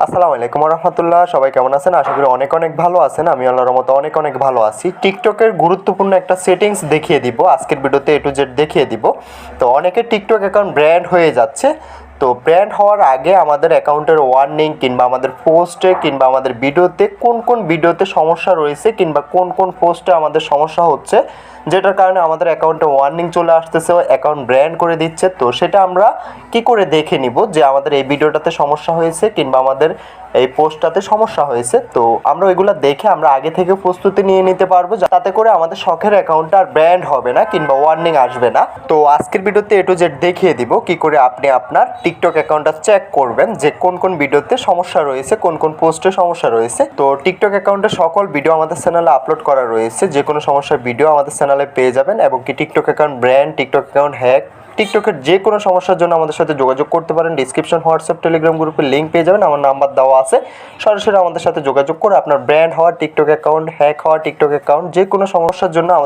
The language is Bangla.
আসসালামু আলাইকুম রহমতুল্লাহ। সবাই কেমন আছেন? আশা করি অনেক অনেক ভালো আছেন। আমি আল্লাহর রহমতে অনেক অনেক ভালো আছি। টিকটকের গুরুত্বপূর্ণ একটা সেটিংস দেখিয়ে দিব আজকের ভিডিওতে, A to Z দেখিয়ে দিব। তো অনেকের টিকটক অ্যাকাউন্ট ব্র্যান্ড হয়ে যাচ্ছে। তো ব্র্যান্ড হওয়ার আগে আমাদের অ্যাকাউন্টের ওয়ার্নিং কিংবা আমাদের পোস্টে কিংবা আমাদের ভিডিওতে কোন কোন ভিডিওতে সমস্যা রয়েছে কিংবা কোন কোন পোস্টে আমাদের সমস্যা হচ্ছে, যেটার কারণে আমাদের অ্যাকাউন্টে ওয়ার্নিং চলে আসতেছে, অ্যাকাউন্ট ব্র্যান্ড করে দিচ্ছে। তো সেটা আমরা কি করে দেখে নিব যে আমাদের এই ভিডিওটাতে সমস্যা হয়েছে কিংবা আমাদের এই পোস্টটাতে সমস্যা হয়েছে। তো আমরা ওইগুলো দেখে আমরা আগে থেকে প্রস্তুতি নিয়ে নিতে পারবো, তাতে করে আমাদের শখের অ্যাকাউন্টটা আর ব্র্যান্ড হবে না কিংবা ওয়ার্নিং আসবে না। তো আজকের ভিডিওতে A to Z দেখিয়ে দিব কি করে আপনি আপনার টিকটক অ্যাকাউন্টটা চেক করবেন যে কোন কোন ভিডিওতে সমস্যা রয়েছে, কোন কোন পোস্টে সমস্যা রয়েছে। তো টিকটক অ্যাকাউন্টে সকল ভিডিও আমাদের চ্যানেলে আপলোড করা রয়েছে, যে কোনো সমস্যার ভিডিও আমাদের চ্যানেলে পেয়ে যাবেন। এবং কি TikTok account brand, TikTok account hack, টিকটকের যে কোনো সমস্যার জন্য আমাদের সাথে যোগাযোগ করতে পারেন। ডিসক্রিপশন, হোয়াটসঅ্যাপ, টেলিগ্রাম গ্রুপের লিঙ্ক পেয়ে যাবেন, আমার নাম্বার দেওয়া আছে। সরাসরি আমাদের সাথে যোগাযোগ করে আপনার ব্র্যান্ড হওয়া টিকটক অ্যাকাউন্ট, হ্যাক হওয়া টিকটক অ্যাকাউন্ট, যে কোনো সমস্যার জন্য আমাদের